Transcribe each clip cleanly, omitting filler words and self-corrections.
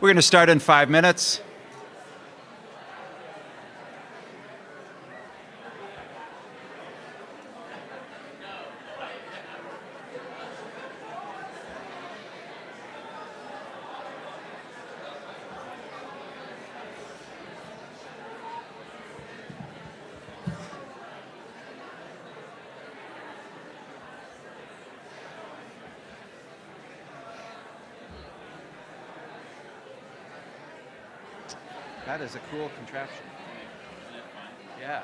We're going to start in 5 minutes. That is a cool contraption. Yeah.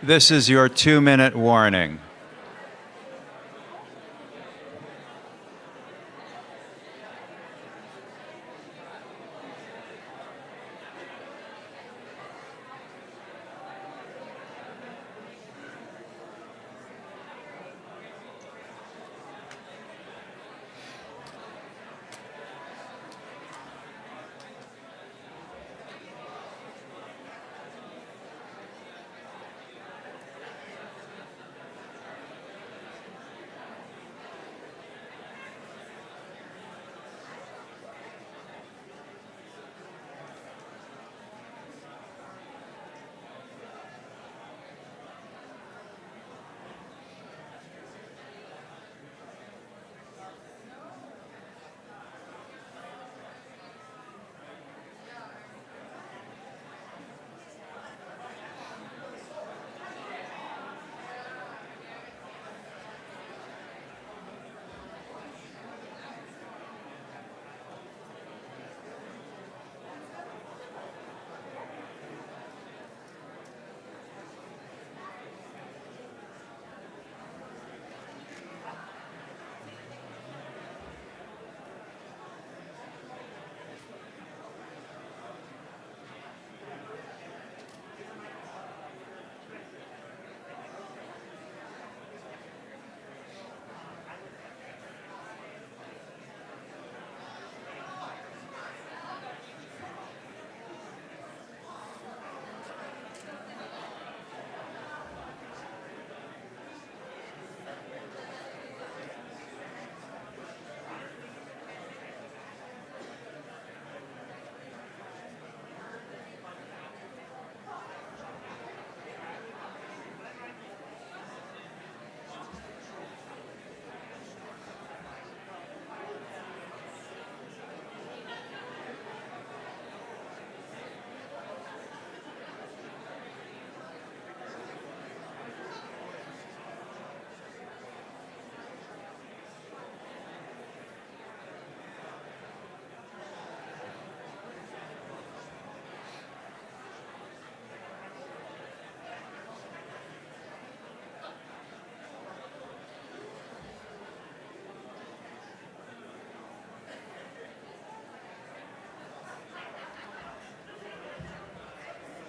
This is your 2-minute warning.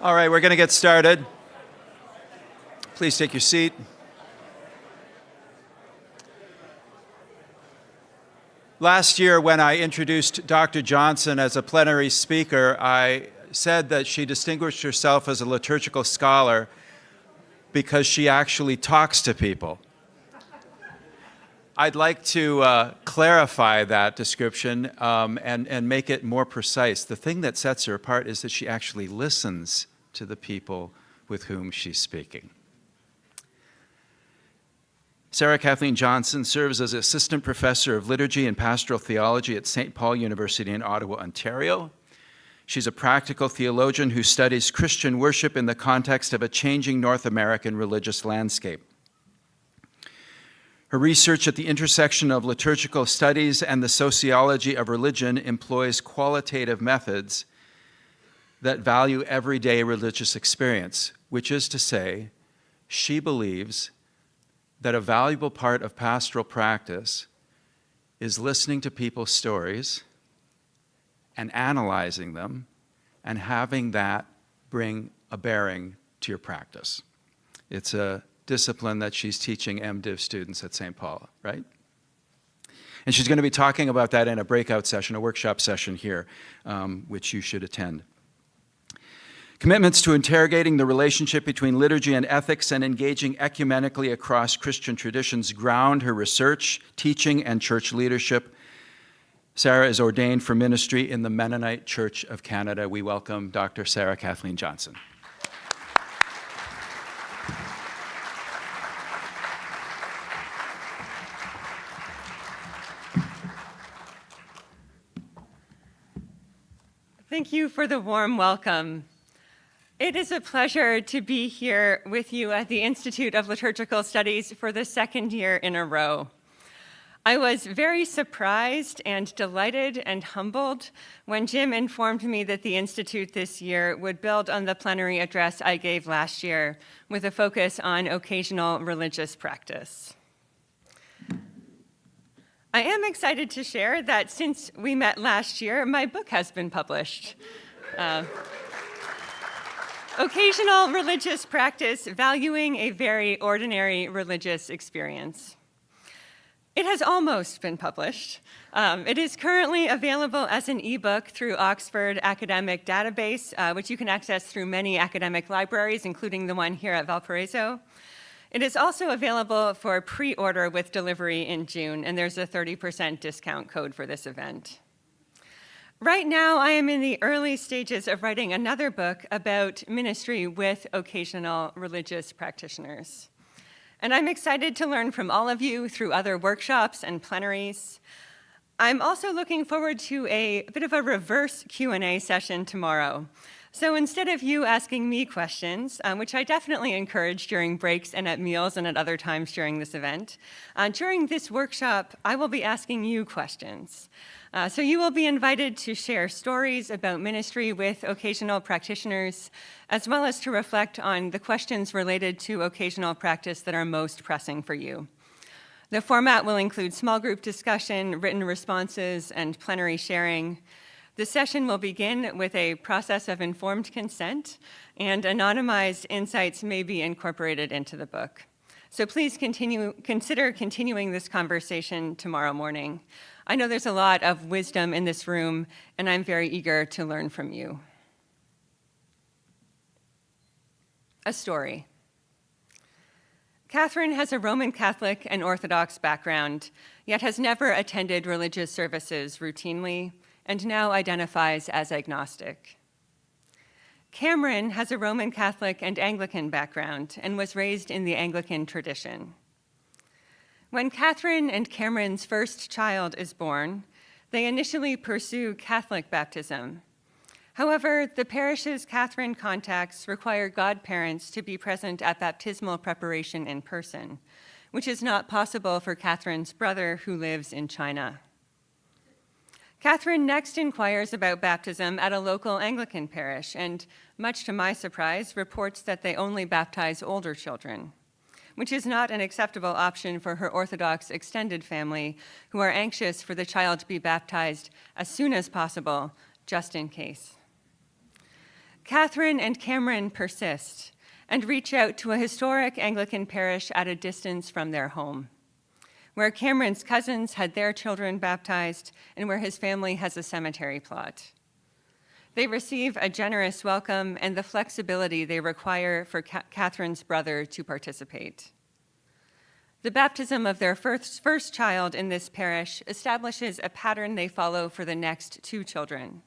All right, we're going to get started. Please take your seat. Last year, when I introduced Dr. Johnson as a plenary speaker, I said that she distinguished herself as a liturgical scholar because she actually talks to people. I'd like to clarify that description and make it more precise. The thing that sets her apart is that she actually listens to the people with whom she's speaking. Sarah Kathleen Johnson serves as Assistant Professor of Liturgy and Pastoral Theology at St. Paul University in Ottawa, Ontario. She's a practical theologian who studies Christian worship in the context of a changing North American religious landscape. Her research at the intersection of liturgical studies and the sociology of religion employs qualitative methods that value everyday religious experience, which is to say, she believes that a valuable part of pastoral practice is listening to people's stories and analyzing them and having that bring a bearing to your practice. It's a discipline that she's teaching MDiv students at St. Paul, right? And she's going to be talking about that in a breakout session, a workshop session here, which you should attend. Commitments to interrogating the relationship between liturgy and ethics and engaging ecumenically across Christian traditions ground her research, teaching, and church leadership. Sarah is ordained for ministry in the Mennonite Church of Canada. We welcome Dr. Sarah Kathleen Johnson. Thank you for the warm welcome. It is a pleasure to be here with you at the Institute of Liturgical Studies for the second year in a row. I was very surprised and delighted and humbled when Jim informed me that the Institute this year would build on the plenary address I gave last year with a focus on occasional religious practice. I am excited to share that since we met last year, my book has been published. Occasional Religious Practice, Valuing a Very Ordinary Religious Experience. It has almost been published. It is currently available as an ebook through Oxford Academic Database, which you can access through many academic libraries, including the one here at Valparaiso. It is also available for pre-order with delivery in June, and there's a 30% discount code for this event. Right now, I am in the early stages of writing another book about ministry with occasional religious practitioners. And I'm excited to learn from all of you through other workshops and plenaries. I'm also looking forward to a bit of a reverse Q&A session tomorrow. So instead of you asking me questions, which I definitely encourage during breaks and at meals and at other times during this event, during this workshop, I will be asking you questions. So you will be invited to share stories about ministry with occasional practitioners, as well as to reflect on the questions related to occasional practice that are most pressing for you. The format will include small group discussion, written responses, and plenary sharing. The session will begin with a process of informed consent, and anonymized insights may be incorporated into the book. So please consider continuing this conversation tomorrow morning. I know there's a lot of wisdom in this room, and I'm very eager to learn from you. A story. Catherine has a Roman Catholic and Orthodox background, yet has never attended religious services routinely, and now identifies as agnostic. Cameron has a Roman Catholic and Anglican background and was raised in the Anglican tradition. When Catherine and Cameron's first child is born, they initially pursue Catholic baptism. However, the parish's Catherine contacts require godparents to be present at baptismal preparation in person, which is not possible for Catherine's brother who lives in China. Catherine next inquires about baptism at a local Anglican parish and, much to my surprise, reports that they only baptize older children, which is not an acceptable option for her Orthodox extended family, who are anxious for the child to be baptized as soon as possible, just in case. Catherine and Cameron persist and reach out to a historic Anglican parish at a distance from their home, where Cameron's cousins had their children baptized and where his family has a cemetery plot. They receive a generous welcome and the flexibility they require for Catherine's brother to participate. The baptism of their first child in this parish establishes a pattern they follow for the next two children.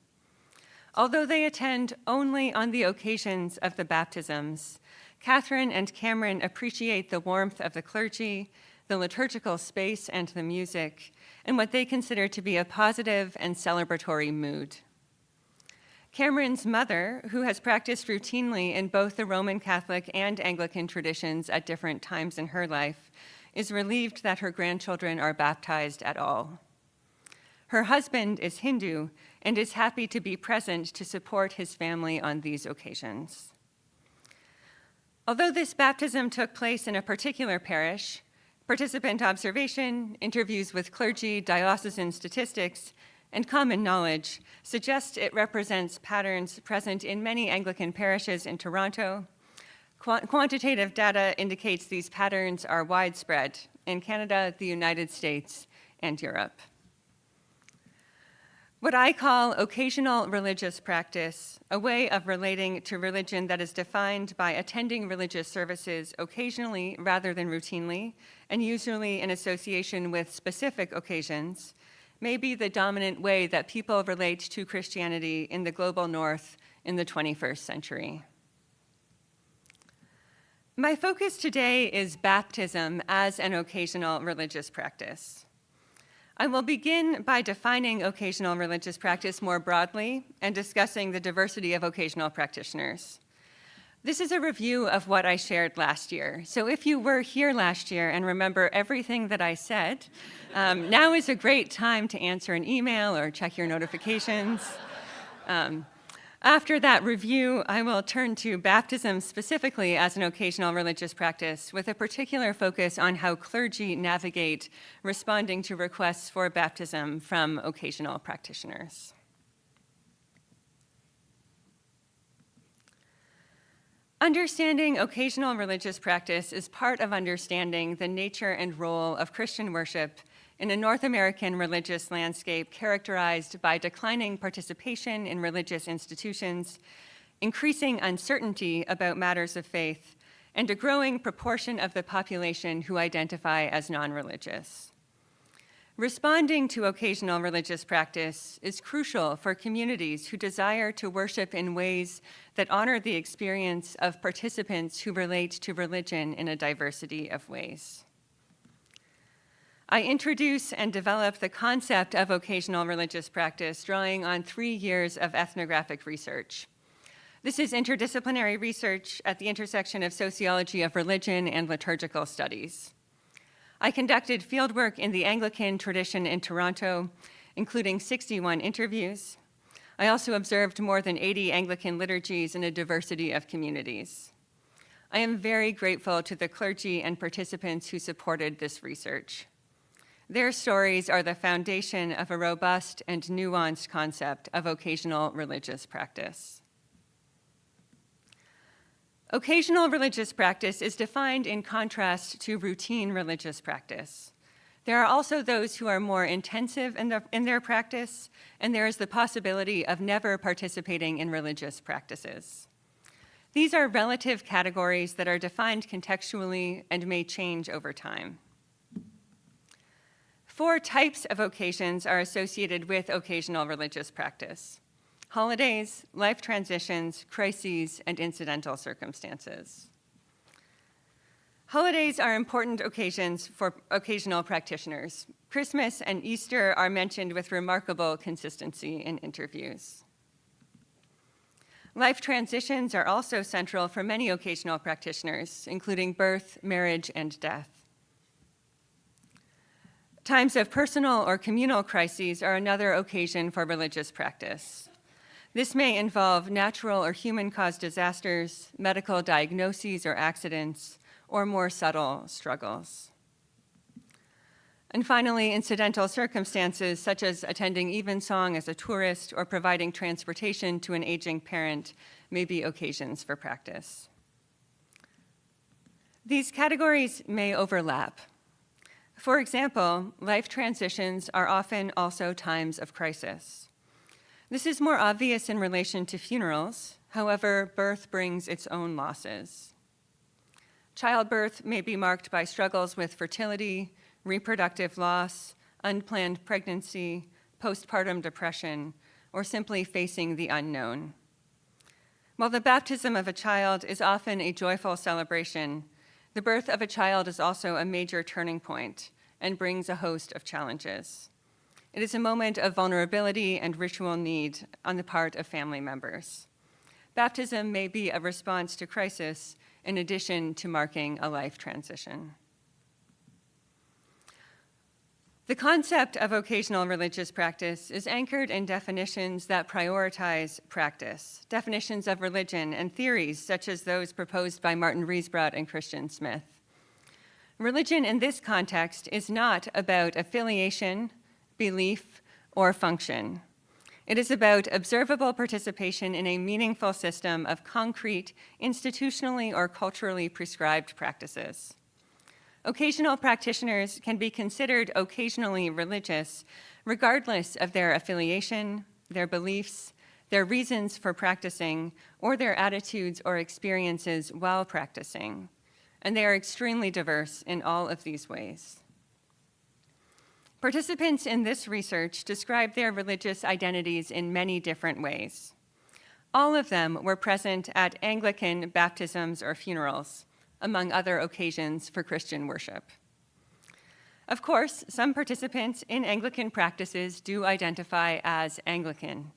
Although they attend only on the occasions of the baptisms, Catherine and Cameron appreciate the warmth of the clergy, the liturgical space and the music, and what they consider to be a positive and celebratory mood. Cameron's mother, who has practiced routinely in both the Roman Catholic and Anglican traditions at different times in her life, is relieved that her grandchildren are baptized at all. Her husband is Hindu and is happy to be present to support his family on these occasions. Although this baptism took place in a particular parish, participant observation, interviews with clergy, diocesan statistics, and common knowledge suggest it represents patterns present in many Anglican parishes in Toronto. Quantitative data indicates these patterns are widespread in Canada, the United States, and Europe. What I call occasional religious practice, a way of relating to religion that is defined by attending religious services occasionally rather than routinely, and usually in association with specific occasions, may be the dominant way that people relate to Christianity in the global north in the 21st century. My focus today is baptism as an occasional religious practice. I will begin by defining occasional religious practice more broadly and discussing the diversity of occasional practitioners. This is a review of what I shared last year. So if you were here last year and remember everything that I said, now is a great time to answer an email or check your notifications. After that review, I will turn to baptism specifically as an occasional religious practice, with a particular focus on how clergy navigate responding to requests for baptism from occasional practitioners. Understanding occasional religious practice is part of understanding the nature and role of Christian worship in a North American religious landscape characterized by declining participation in religious institutions, increasing uncertainty about matters of faith, and a growing proportion of the population who identify as non-religious. Responding to occasional religious practice is crucial for communities who desire to worship in ways that honor the experience of participants who relate to religion in a diversity of ways. I introduce and develop the concept of occasional religious practice, drawing on 3 years of ethnographic research. This is interdisciplinary research at the intersection of sociology of religion and liturgical studies. I conducted fieldwork in the Anglican tradition in Toronto, including 61 interviews. I also observed more than 80 Anglican liturgies in a diversity of communities. I am very grateful to the clergy and participants who supported this research. Their stories are the foundation of a robust and nuanced concept of occasional religious practice. Occasional religious practice is defined in contrast to routine religious practice. There are also those who are more intensive in their practice, and there is the possibility of never participating in religious practices. These are relative categories that are defined contextually and may change over time. 4 types of occasions are associated with occasional religious practice: holidays, life transitions, crises, and incidental circumstances. Holidays are important occasions for occasional practitioners. Christmas and Easter are mentioned with remarkable consistency in interviews. Life transitions are also central for many occasional practitioners, including birth, marriage, and death. Times of personal or communal crises are another occasion for religious practice. This may involve natural or human-caused disasters, medical diagnoses or accidents, or more subtle struggles. And finally, incidental circumstances such as attending evensong as a tourist or providing transportation to an aging parent may be occasions for practice. These categories may overlap. For example, life transitions are often also times of crisis. This is more obvious in relation to funerals. However, birth brings its own losses. Childbirth may be marked by struggles with fertility, reproductive loss, unplanned pregnancy, postpartum depression, or simply facing the unknown. While the baptism of a child is often a joyful celebration, The birth of a child is also a major turning point and brings a host of challenges. It is a moment of vulnerability and ritual need on the part of family members. Baptism may be a response to crisis in addition to marking a life transition. The concept of occasional religious practice is anchored in definitions that prioritize practice, definitions of religion and theories such as those proposed by Martin Riesbrot and Christian Smith. Religion in this context is not about affiliation, belief, or function. It is about observable participation in a meaningful system of concrete, institutionally or culturally prescribed practices. Occasional practitioners can be considered occasionally religious, regardless of their affiliation, their beliefs, their reasons for practicing, or their attitudes or experiences while practicing. And they are extremely diverse in all of these ways. Participants in this research describe their religious identities in many different ways. All of them were present at Anglican baptisms or funerals, among other occasions for Christian worship. Of course, some participants in Anglican practices do identify as Anglican,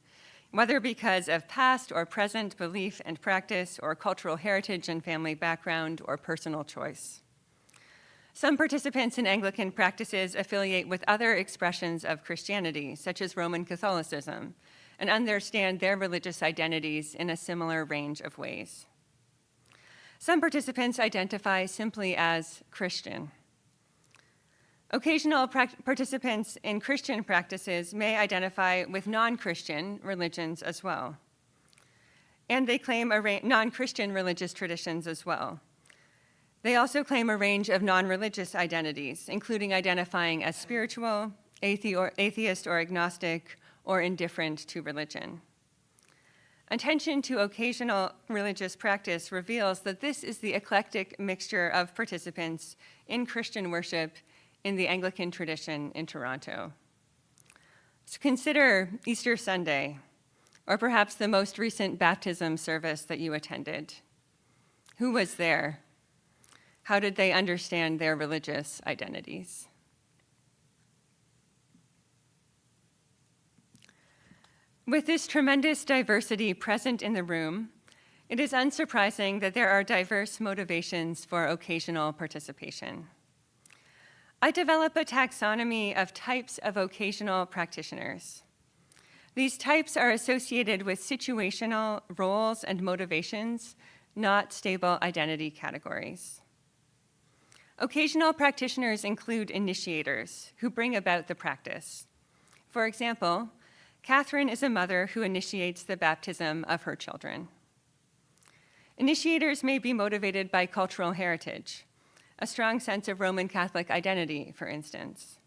whether because of past or present belief and practice, or cultural heritage and family background, or personal choice. Some participants in Anglican practices affiliate with other expressions of Christianity, such as Roman Catholicism, and understand their religious identities in a similar range of ways. Some participants identify simply as Christian. Occasional participants in Christian practices may identify with non-Christian religions as well. And they claim non-Christian religious traditions as well. They also claim a range of non-religious identities, including identifying as spiritual, atheist or agnostic, or indifferent to religion. Attention to occasional religious practice reveals that this is the eclectic mixture of participants in Christian worship in the Anglican tradition in Toronto. So consider Easter Sunday, or perhaps the most recent baptism service that you attended. Who was there? How did they understand their religious identities? With this tremendous diversity present in the room, it is unsurprising that there are diverse motivations for occasional participation. I develop a taxonomy of types of occasional practitioners. These types are associated with situational roles and motivations, not stable identity categories. Occasional practitioners include initiators who bring about the practice. For example, Catherine is a mother who initiates the baptism of her children. Initiators may be motivated by cultural heritage, a strong sense of Roman Catholic identity, for instance.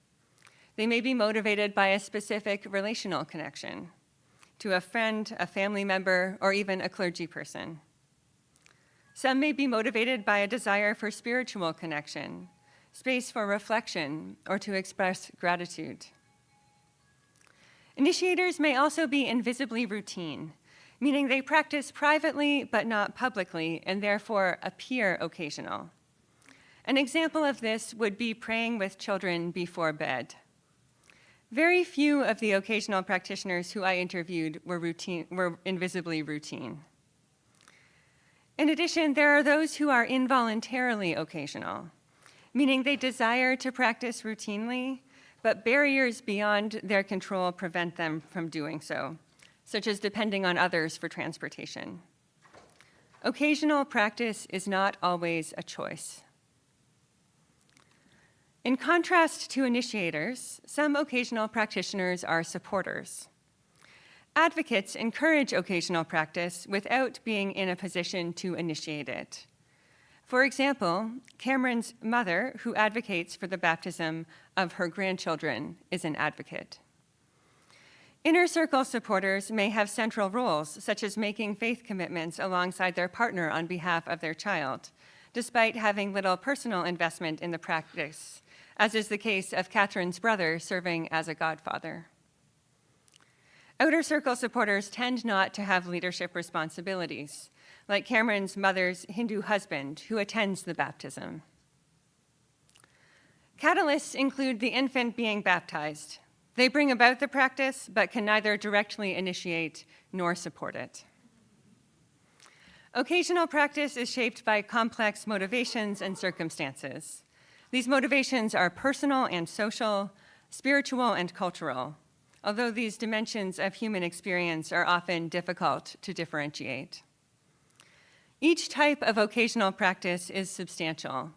They may be motivated by a specific relational connection to a friend, a family member, or even a clergy person. Some may be motivated by a desire for spiritual connection, space for reflection, or to express gratitude. Initiators may also be invisibly routine, meaning they practice privately but not publicly and therefore appear occasional. An example of this would be praying with children before bed. Very few of the occasional practitioners who I interviewed were invisibly routine. In addition, there are those who are involuntarily occasional, meaning they desire to practice routinely, but barriers beyond their control prevent them from doing so, such as depending on others for transportation. Occasional practice is not always a choice. In contrast to initiators, some occasional practitioners are supporters. Advocates encourage occasional practice without being in a position to initiate it. For example, Cameron's mother, who advocates for the baptism of her grandchildren, is an advocate. Inner circle supporters may have central roles, such as making faith commitments alongside their partner on behalf of their child, despite having little personal investment in the practice, as is the case of Catherine's brother serving as a godfather. Outer circle supporters tend not to have leadership responsibilities, like Cameron's mother's Hindu husband who attends the baptism. Catalysts include the infant being baptized. They bring about the practice, but can neither directly initiate nor support it. Occasional practice is shaped by complex motivations and circumstances. These motivations are personal and social, spiritual and cultural, although these dimensions of human experience are often difficult to differentiate. Each type of occasional practice is substantial.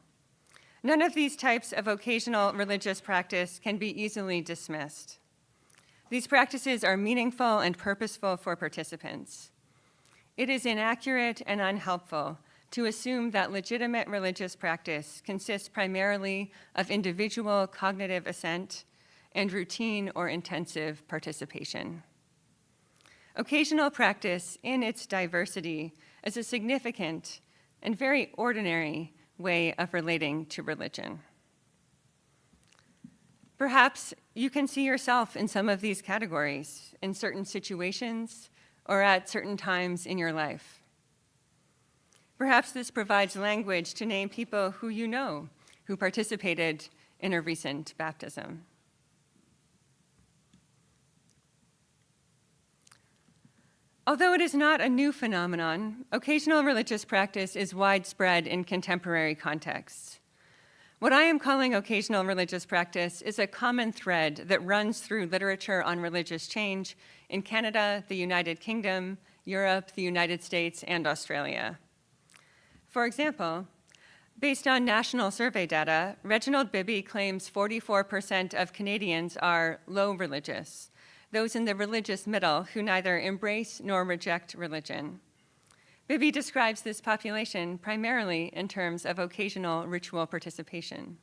None of these types of occasional religious practice can be easily dismissed. These practices are meaningful and purposeful for participants. It is inaccurate and unhelpful to assume that legitimate religious practice consists primarily of individual cognitive assent and routine or intensive participation. Occasional practice, in its diversity, is a significant and very ordinary way of relating to religion. Perhaps you can see yourself in some of these categories in certain situations or at certain times in your life. Perhaps this provides language to name people who you know who participated in a recent baptism. Although it is not a new phenomenon, occasional religious practice is widespread in contemporary contexts. What I am calling occasional religious practice is a common thread that runs through literature on religious change in Canada, the United Kingdom, Europe, the United States, and Australia. For example, based on national survey data, Reginald Bibby claims 44% of Canadians are low religious, those in the religious middle who neither embrace nor reject religion. Bibby describes this population primarily in terms of occasional ritual participation.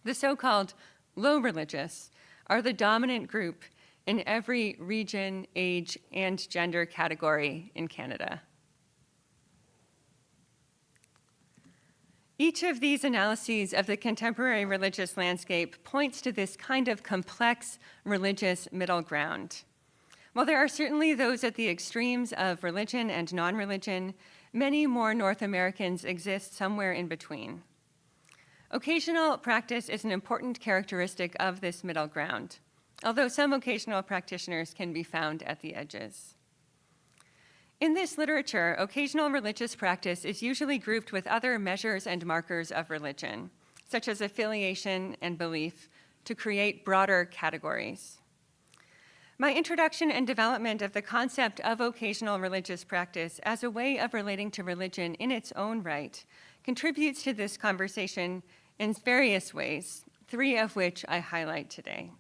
The so-called low religious are the dominant group in every region, age, and gender category in Canada. Each of these analyses of the contemporary religious landscape points to this kind of complex religious middle ground. While there are certainly those at the extremes of religion and non-religion, many more North Americans exist somewhere in between. Occasional practice is an important characteristic of this middle ground, although some occasional practitioners can be found at the edges. In this literature, occasional religious practice is usually grouped with other measures and markers of religion, such as affiliation and belief, to create broader categories. My introduction and development of the concept of occasional religious practice as a way of relating to religion in its own right contributes to this conversation in various ways, 3 of which I highlight today.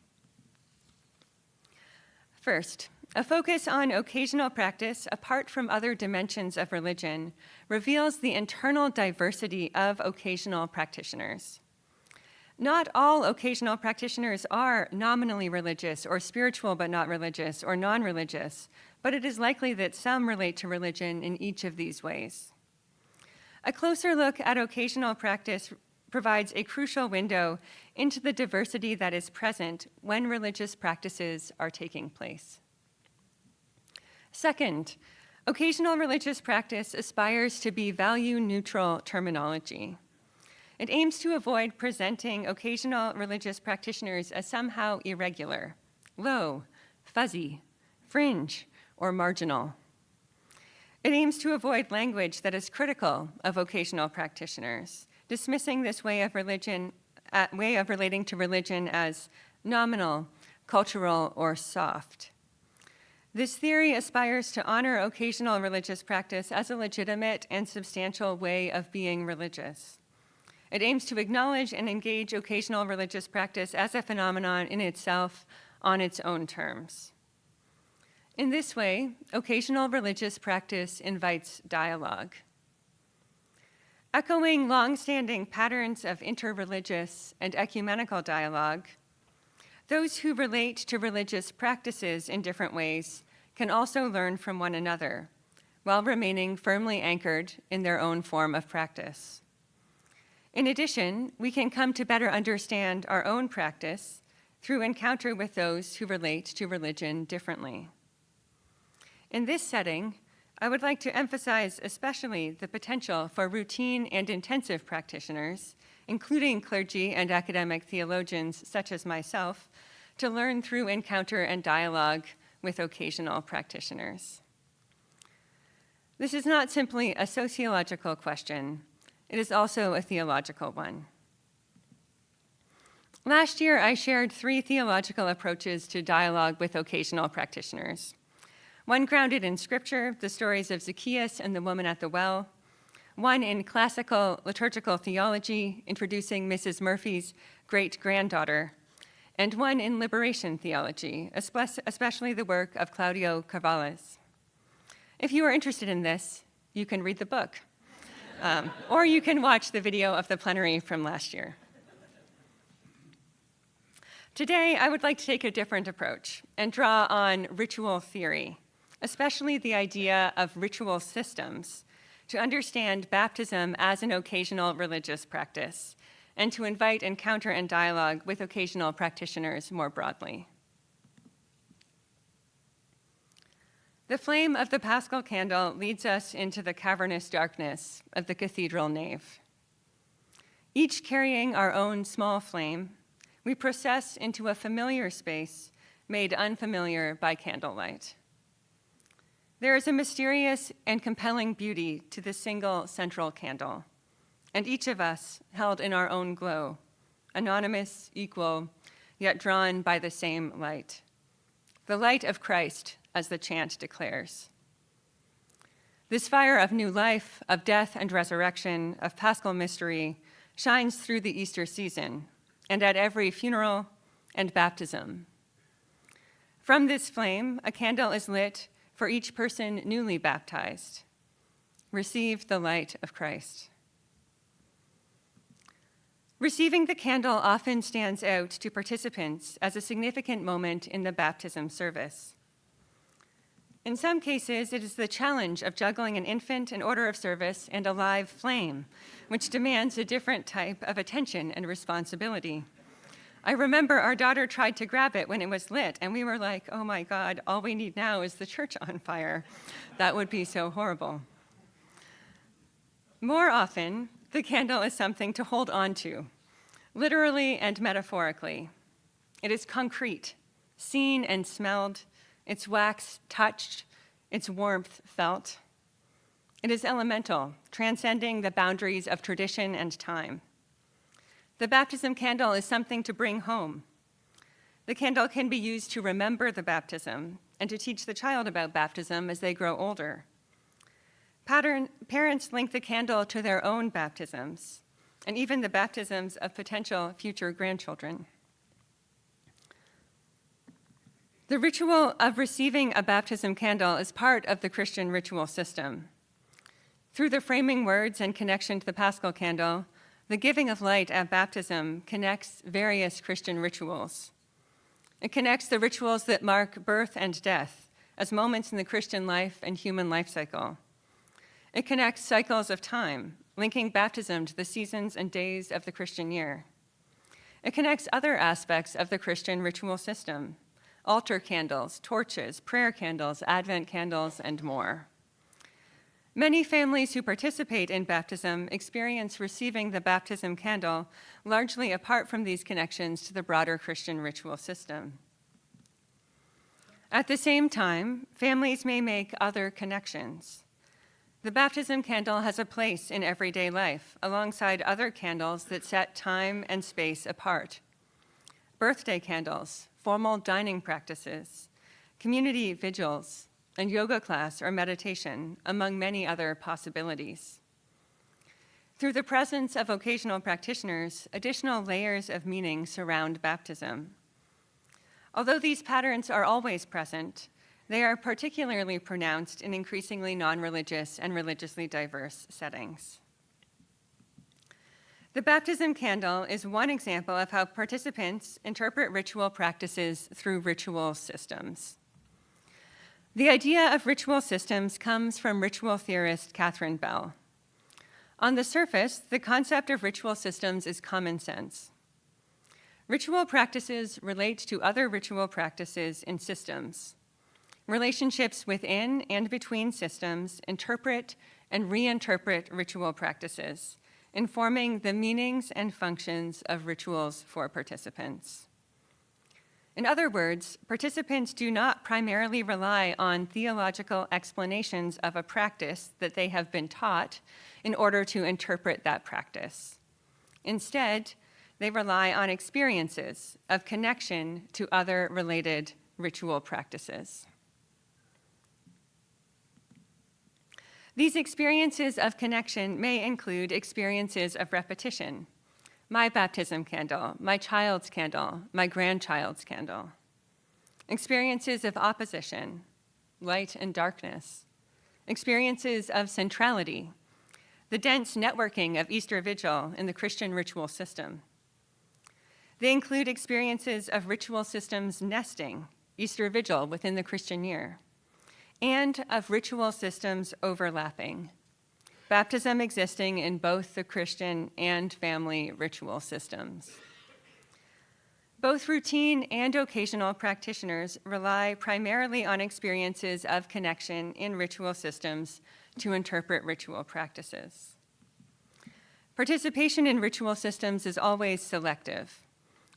First, a focus on occasional practice, apart from other dimensions of religion, reveals the internal diversity of occasional practitioners. Not all occasional practitioners are nominally religious or spiritual but not religious or non-religious, but it is likely that some relate to religion in each of these ways. A closer look at occasional practice provides a crucial window into the diversity that is present when religious practices are taking place. Second, occasional religious practice aspires to be value-neutral terminology. It aims to avoid presenting occasional religious practitioners as somehow irregular, low, fuzzy, fringe, or marginal. It aims to avoid language that is critical of occasional practitioners, dismissing this way of relating to religion as nominal, cultural, or soft. This theory aspires to honor occasional religious practice as a legitimate and substantial way of being religious. It aims to acknowledge and engage occasional religious practice as a phenomenon in itself on its own terms. In this way, occasional religious practice invites dialogue. Echoing long-standing patterns of interreligious and ecumenical dialogue, those who relate to religious practices in different ways can also learn from one another, while remaining firmly anchored in their own form of practice. In addition, we can come to better understand our own practice through encounter with those who relate to religion differently. In this setting, I would like to emphasize especially the potential for routine and intensive practitioners, including clergy and academic theologians such as myself, to learn through encounter and dialogue with occasional practitioners. This is not simply a sociological question, it is also a theological one. Last year, I shared 3 theological approaches to dialogue with occasional practitioners. One grounded in scripture, the stories of Zacchaeus and the woman at the well. One in classical liturgical theology, introducing Mrs. Murphy's great-granddaughter. And one in liberation theology, especially the work of Claudio Carvalles. If you are interested in this, you can read the book. Or you can watch the video of the plenary from last year. Today, I would like to take a different approach and draw on ritual theory, especially the idea of ritual systems, to understand baptism as an occasional religious practice, and to invite encounter and dialogue with occasional practitioners more broadly. The flame of the Paschal candle leads us into the cavernous darkness of the cathedral nave. Each carrying our own small flame, we process into a familiar space made unfamiliar by candlelight. There is a mysterious and compelling beauty to the single central candle, and each of us held in our own glow, anonymous, equal, yet drawn by the same light. The light of Christ, as the chant declares. This fire of new life, of death and resurrection, of Paschal mystery, shines through the Easter season, and at every funeral and baptism. From this flame, a candle is lit for each person newly baptized. Receive the light of Christ. Receiving the candle often stands out to participants as a significant moment in the baptism service. In some cases, it is the challenge of juggling an infant, an order of service, and a live flame, which demands a different type of attention and responsibility. I remember our daughter tried to grab it when it was lit, and we were like, oh my God, all we need now is the church on fire. That would be so horrible. More often, the candle is something to hold on to, literally and metaphorically. It is concrete, seen and smelled, its wax touched, its warmth felt. It is elemental, transcending the boundaries of tradition and time. The baptism candle is something to bring home. The candle can be used to remember the baptism and to teach the child about baptism as they grow older. Parents link the candle to their own baptisms and even the baptisms of potential future grandchildren. The ritual of receiving a baptism candle is part of the Christian ritual system. Through the framing words and connection to the Paschal candle, the giving of light at baptism connects various Christian rituals. It connects the rituals that mark birth and death as moments in the Christian life and human life cycle. It connects cycles of time, linking baptism to the seasons and days of the Christian year. It connects other aspects of the Christian ritual system: altar candles, torches, prayer candles, Advent candles, and more. Many families who participate in baptism experience receiving the baptism candle largely apart from these connections to the broader Christian ritual system. At the same time, families may make other connections. The baptism candle has a place in everyday life alongside other candles that set time and space apart. Birthday candles, formal dining practices, community vigils, and yoga class or meditation, among many other possibilities. Through the presence of occasional practitioners, additional layers of meaning surround baptism. Although these patterns are always present, they are particularly pronounced in increasingly non-religious and religiously diverse settings. The baptism candle is one example of how participants interpret ritual practices through ritual systems. The idea of ritual systems comes from ritual theorist Catherine Bell. On the surface, the concept of ritual systems is common sense. Ritual practices relate to other ritual practices in systems. Relationships within and between systems interpret and reinterpret ritual practices, informing the meanings and functions of rituals for participants. In other words, participants do not primarily rely on theological explanations of a practice that they have been taught in order to interpret that practice. Instead, they rely on experiences of connection to other related ritual practices. These experiences of connection may include experiences of repetition. My baptism candle, my child's candle, my grandchild's candle. Experiences of opposition, light and darkness. Experiences of centrality, the dense networking of Easter Vigil in the Christian ritual system. They include experiences of ritual systems nesting, Easter Vigil within the Christian year, and of ritual systems overlapping, baptism existing in both the Christian and family ritual systems. Both routine and occasional practitioners rely primarily on experiences of connection in ritual systems to interpret ritual practices. Participation in ritual systems is always selective.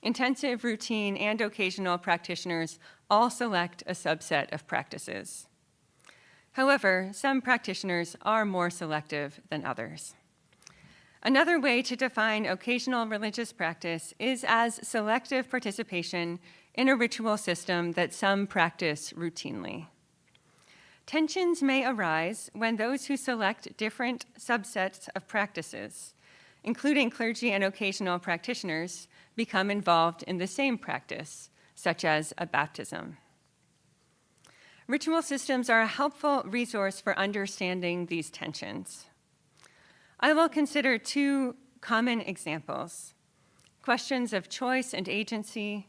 Intensive, routine, and occasional practitioners all select a subset of practices. However, some practitioners are more selective than others. Another way to define occasional religious practice is as selective participation in a ritual system that some practice routinely. Tensions may arise when those who select different subsets of practices, including clergy and occasional practitioners, become involved in the same practice, such as a baptism. Ritual systems are a helpful resource for understanding these tensions. I will consider two common examples: questions of choice and agency,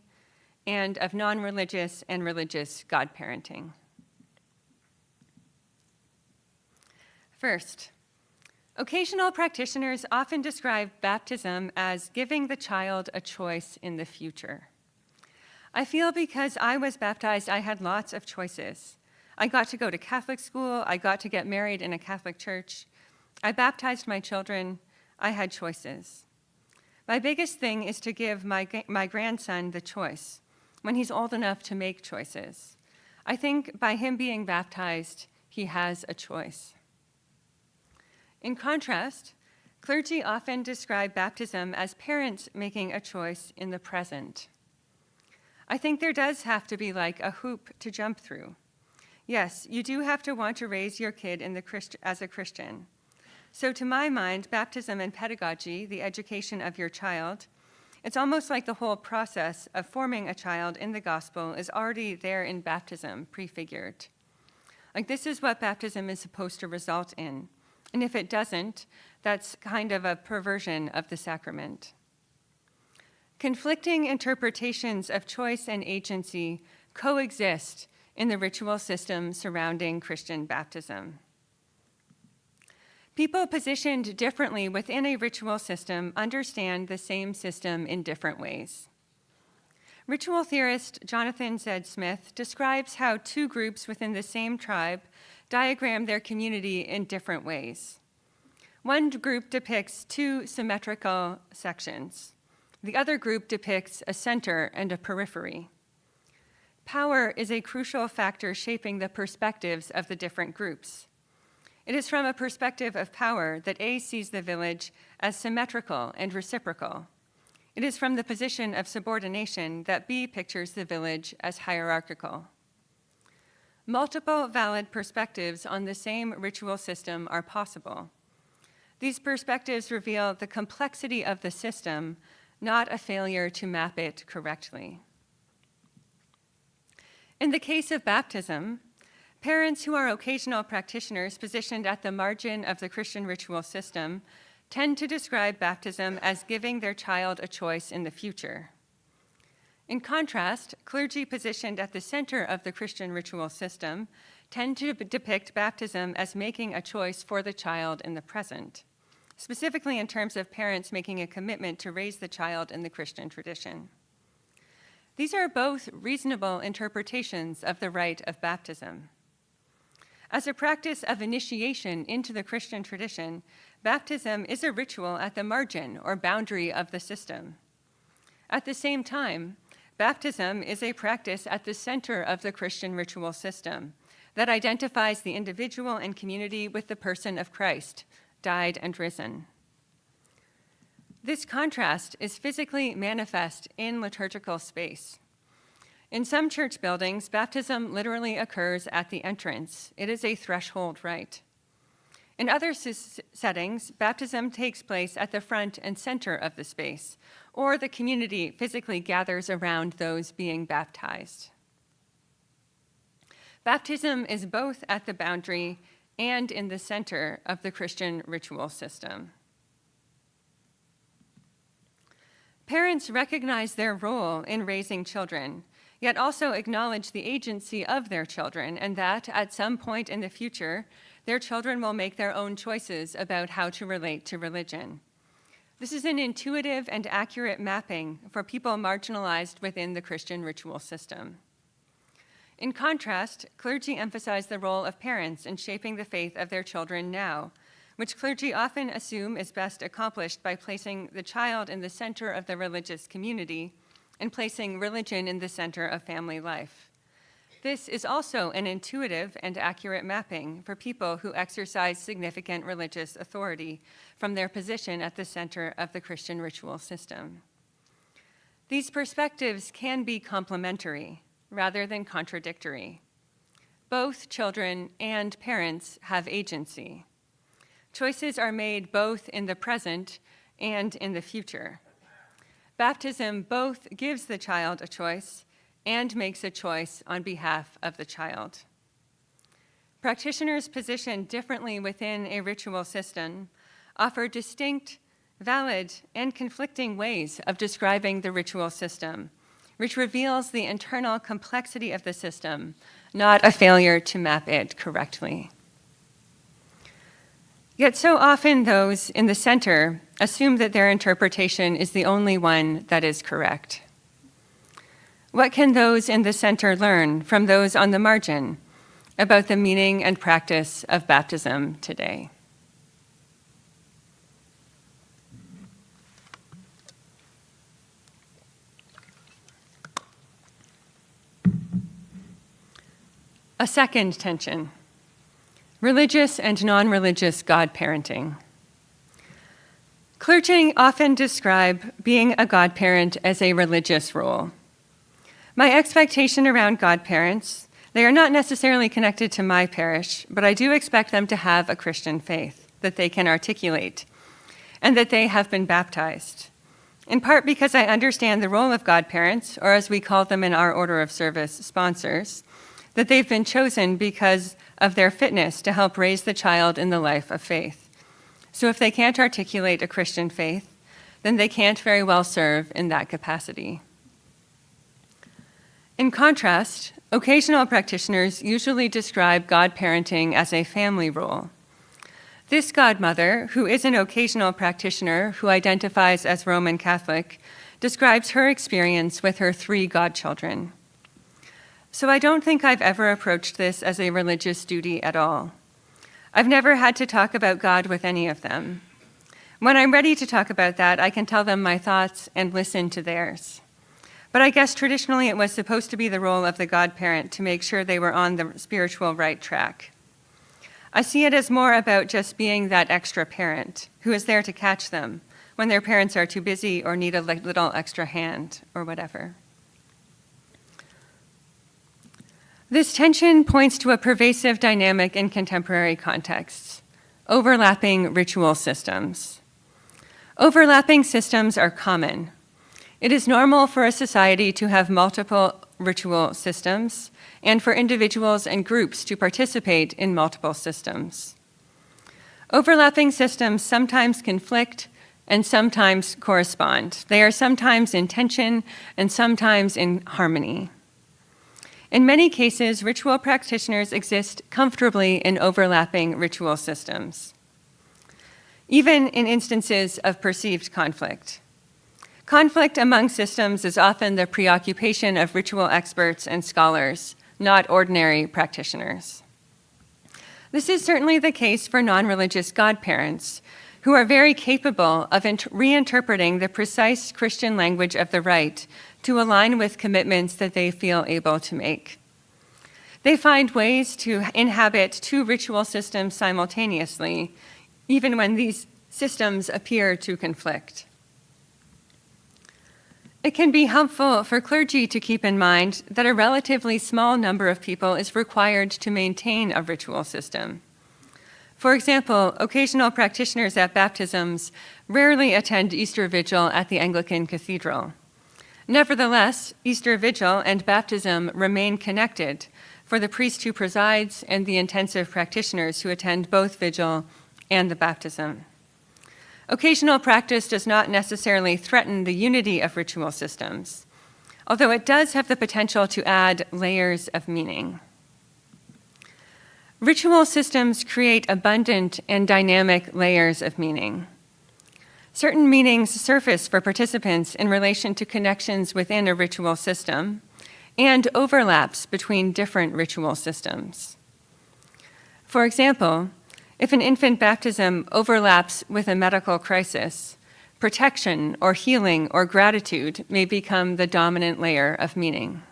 and of non-religious and religious godparenting. First, occasional practitioners often describe baptism as giving the child a choice in the future. I feel because I was baptized, I had lots of choices. I got to go to Catholic school. I got to get married in a Catholic church. I baptized my children. I had choices. My biggest thing is to give my grandson the choice when he's old enough to make choices. I think by him being baptized, he has a choice. In contrast, clergy often describe baptism as parents making a choice in the present. I think there does have to be like a hoop to jump through. Yes, you do have to want to raise your kid as a Christian. So to my mind, baptism and pedagogy, the education of your child, it's almost like the whole process of forming a child in the gospel is already there in baptism, prefigured. Like, this is what baptism is supposed to result in. And if it doesn't, that's kind of a perversion of the sacrament. Conflicting interpretations of choice and agency coexist in the ritual system surrounding Christian baptism. People positioned differently within a ritual system understand the same system in different ways. Ritual theorist Jonathan Z. Smith describes how two groups within the same tribe diagram their community in different ways. One group depicts two symmetrical sections. The other group depicts a center and a periphery. Power is a crucial factor shaping the perspectives of the different groups. It is from a perspective of power that A sees the village as symmetrical and reciprocal. It is from the position of subordination that B pictures the village as hierarchical. Multiple valid perspectives on the same ritual system are possible. These perspectives reveal the complexity of the system, not a failure to map it correctly. In the case of baptism, parents who are occasional practitioners positioned at the margin of the Christian ritual system tend to describe baptism as giving their child a choice in the future. In contrast, clergy positioned at the center of the Christian ritual system tend to depict baptism as making a choice for the child in the present, specifically in terms of parents making a commitment to raise the child in the Christian tradition. These are both reasonable interpretations of the rite of baptism. As a practice of initiation into the Christian tradition, baptism is a ritual at the margin or boundary of the system. At the same time, baptism is a practice at the center of the Christian ritual system that identifies the individual and community with the person of Christ, died and risen. This contrast is physically manifest in liturgical space. In some church buildings, baptism literally occurs at the entrance. It is a threshold rite. In other settings, baptism takes place at the front and center of the space, or the community physically gathers around those being baptized. Baptism is both at the boundary and in the center of the Christian ritual system. Parents recognize their role in raising children, yet also acknowledge the agency of their children, and that at some point in the future, their children will make their own choices about how to relate to religion. This is an intuitive and accurate mapping for people marginalized within the Christian ritual system. In contrast, clergy emphasize the role of parents in shaping the faith of their children now, which clergy often assume is best accomplished by placing the child in the center of the religious community and placing religion in the center of family life. This is also an intuitive and accurate mapping for people who exercise significant religious authority from their position at the center of the Christian ritual system. These perspectives can be complementary rather than contradictory. Both children and parents have agency. Choices are made both in the present and in the future. Baptism both gives the child a choice and makes a choice on behalf of the child. Practitioners positioned differently within a ritual system offer distinct, valid, and conflicting ways of describing the ritual system, which reveals the internal complexity of the system, not a failure to map it correctly. Yet so often those in the center assume that their interpretation is the only one that is correct. What can those in the center learn from those on the margin about the meaning and practice of baptism today? A second tension: religious and non-religious godparenting. Clergy often describe being a godparent as a religious role. My expectation around godparents, they are not necessarily connected to my parish, but I do expect them to have a Christian faith that they can articulate, and that they have been baptized. In part because I understand the role of godparents, or as we call them in our order of service, sponsors, that they've been chosen because of their fitness to help raise the child in the life of faith. So if they can't articulate a Christian faith, then they can't very well serve in that capacity. In contrast, occasional practitioners usually describe godparenting as a family role. This godmother, who is an occasional practitioner who identifies as Roman Catholic, describes her experience with her 3 godchildren. So I don't think I've ever approached this as a religious duty at all. I've never had to talk about God with any of them. When I'm ready to talk about that, I can tell them my thoughts and listen to theirs. But I guess traditionally it was supposed to be the role of the godparent to make sure they were on the spiritual right track. I see it as more about just being that extra parent who is there to catch them when their parents are too busy or need a little extra hand or whatever. This tension points to a pervasive dynamic in contemporary contexts: overlapping ritual systems. Overlapping systems are common. It is normal for a society to have multiple ritual systems and for individuals and groups to participate in multiple systems. Overlapping systems sometimes conflict and sometimes correspond. They are sometimes in tension and sometimes in harmony. In many cases, ritual practitioners exist comfortably in overlapping ritual systems, even in instances of perceived conflict. Conflict among systems is often the preoccupation of ritual experts and scholars, not ordinary practitioners. This is certainly the case for non-religious godparents, who are very capable of reinterpreting the precise Christian language of the rite to align with commitments that they feel able to make. They find ways to inhabit two ritual systems simultaneously, even when these systems appear to conflict. It can be helpful for clergy to keep in mind that a relatively small number of people is required to maintain a ritual system. For example, occasional practitioners at baptisms rarely attend Easter Vigil at the Anglican Cathedral. Nevertheless, Easter Vigil and baptism remain connected for the priest who presides and the intensive practitioners who attend both vigil and the baptism. Occasional practice does not necessarily threaten the unity of ritual systems, although it does have the potential to add layers of meaning. Ritual systems create abundant and dynamic layers of meaning. Certain meanings surface for participants in relation to connections within a ritual system and overlaps between different ritual systems. For example, if an infant baptism overlaps with a medical crisis, protection or healing or gratitude may become the dominant layer of meaning.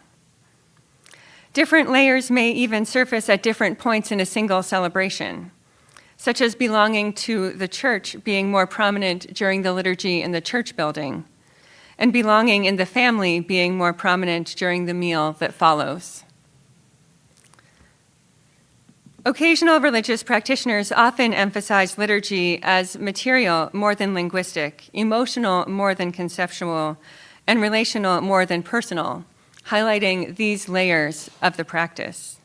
Different layers may even surface at different points in a single celebration, such as belonging to the church being more prominent during the liturgy in the church building, and belonging in the family being more prominent during the meal that follows. Occasional religious practitioners often emphasize liturgy as material more than linguistic, emotional more than conceptual, and relational more than personal, highlighting these layers of the practice.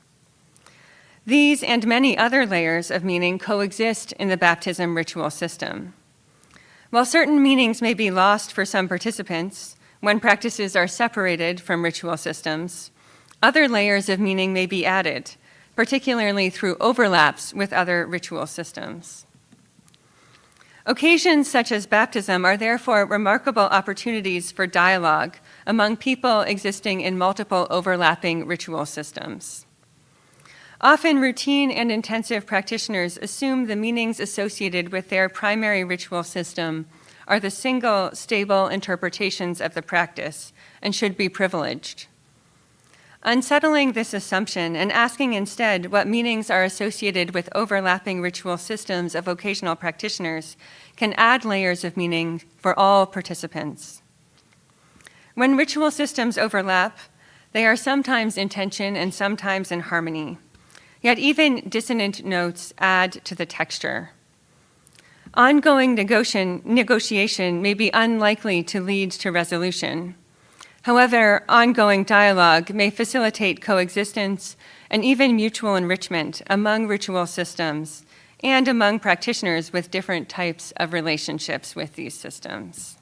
These and many other layers of meaning coexist in the baptism ritual system. While certain meanings may be lost for some participants when practices are separated from ritual systems, other layers of meaning may be added, particularly through overlaps with other ritual systems. Occasions such as baptism are therefore remarkable opportunities for dialogue among people existing in multiple overlapping ritual systems. Often routine and intensive practitioners assume the meanings associated with their primary ritual system are the single, stable interpretations of the practice and should be privileged. Unsettling this assumption and asking instead what meanings are associated with overlapping ritual systems of vocational practitioners can add layers of meaning for all participants. When ritual systems overlap, they are sometimes in tension and sometimes in harmony. Yet even dissonant notes add to the texture. Ongoing negotiation may be unlikely to lead to resolution. However, ongoing dialogue may facilitate coexistence and even mutual enrichment among ritual systems and among practitioners with different types of relationships with these systems.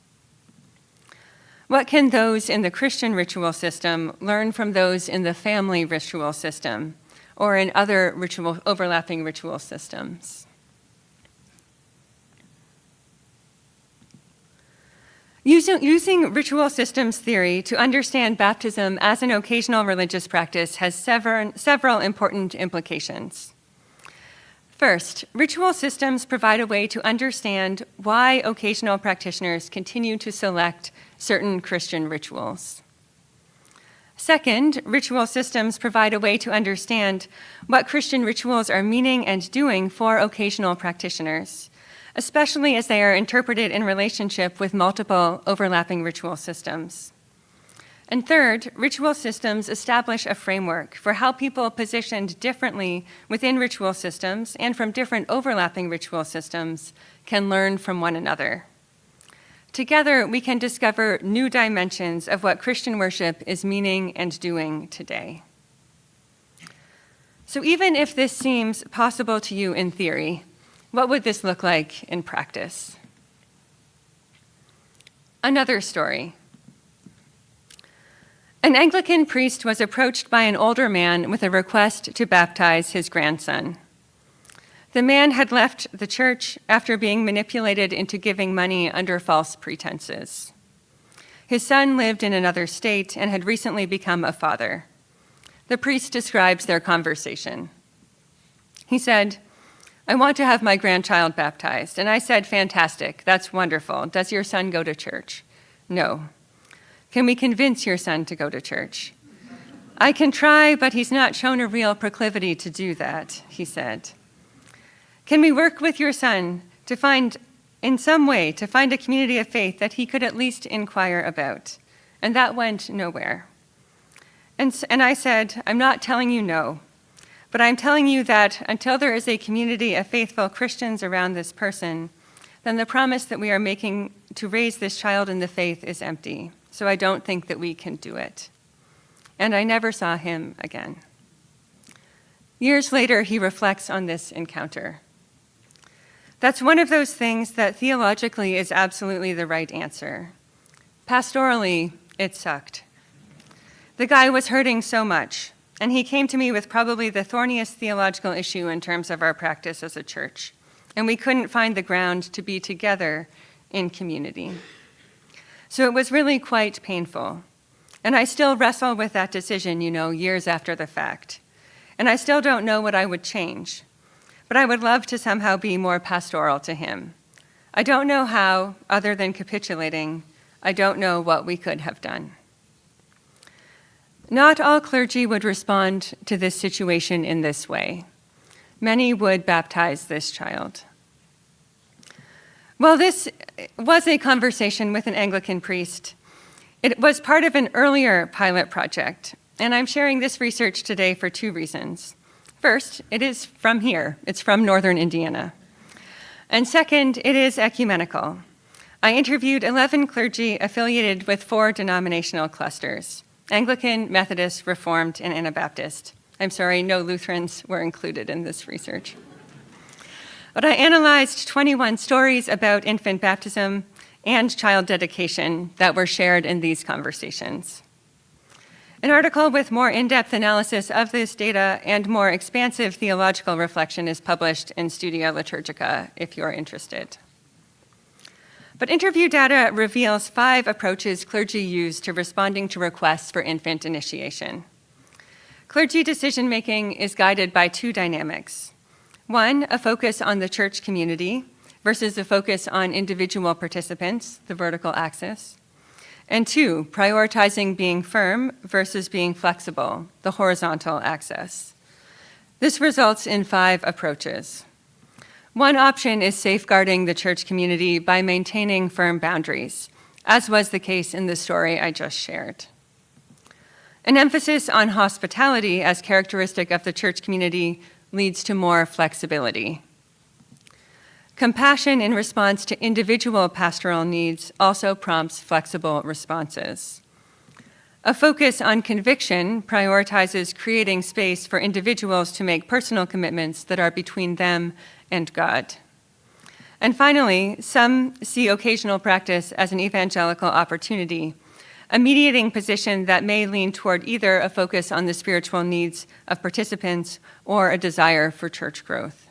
What can those in the Christian ritual system learn from those in the family ritual system or in other overlapping ritual systems? Using ritual systems theory to understand baptism as an occasional religious practice has several important implications. First, ritual systems provide a way to understand why occasional practitioners continue to select certain Christian rituals. Second, ritual systems provide a way to understand what Christian rituals are meaning and doing for occasional practitioners, especially as they are interpreted in relationship with multiple overlapping ritual systems. And third, ritual systems establish a framework for how people positioned differently within ritual systems and from different overlapping ritual systems can learn from one another. Together, we can discover new dimensions of what Christian worship is meaning and doing today. So even if this seems possible to you in theory, what would this look like in practice? Another story. An Anglican priest was approached by an older man with a request to baptize his grandson. The man had left the church after being manipulated into giving money under false pretenses. His son lived in another state and had recently become a father. The priest describes their conversation. He said, "I want to have my grandchild baptized." And I said, "Fantastic, that's wonderful. Does your son go to church?" "No." "Can we convince your son to go to church?" "I can try, but he's not shown a real proclivity to do that," he said. "Can we work with your son to find, in some way, to find a community of faith that he could at least inquire about?" And that went nowhere. And I said, "I'm not telling you no, but I'm telling you that until there is a community of faithful Christians around this person, then the promise that we are making to raise this child in the faith is empty. So I don't think that we can do it." And I never saw him again. Years later, he reflects on this encounter. "That's one of those things that theologically is absolutely the right answer. Pastorally, it sucked. The guy was hurting so much, and he came to me with probably the thorniest theological issue in terms of our practice as a church, and we couldn't find the ground to be together in community. So it was really quite painful. And I still wrestle with that decision, years after the fact. And I still don't know what I would change. But I would love to somehow be more pastoral to him. I don't know how, other than capitulating. I don't know what we could have done." Not all clergy would respond to this situation in this way. Many would baptize this child. Well, this was a conversation with an Anglican priest. It was part of an earlier pilot project, and I'm sharing this research today for two reasons. First, it is from here. It's from Northern Indiana. And second, it is ecumenical. I interviewed 11 clergy affiliated with 4 denominational clusters: Anglican, Methodist, Reformed, and Anabaptist. I'm sorry, no Lutherans were included in this research. But I analyzed 21 stories about infant baptism and child dedication that were shared in these conversations. An article with more in-depth analysis of this data and more expansive theological reflection is published in Studia Liturgica, if you're interested. But interview data reveals 5 approaches clergy use to responding to requests for infant initiation. Clergy decision-making is guided by 2 dynamics. 1, a focus on the church community versus a focus on individual participants, the vertical axis. And 2, prioritizing being firm versus being flexible, the horizontal axis. This results in 5 approaches. One option is safeguarding the church community by maintaining firm boundaries, as was the case in the story I just shared. An emphasis on hospitality as characteristic of the church community leads to more flexibility. Compassion in response to individual pastoral needs also prompts flexible responses. A focus on conviction prioritizes creating space for individuals to make personal commitments that are between them and God. And finally, some see occasional practice as an evangelical opportunity, a mediating position that may lean toward either a focus on the spiritual needs of participants or a desire for church growth.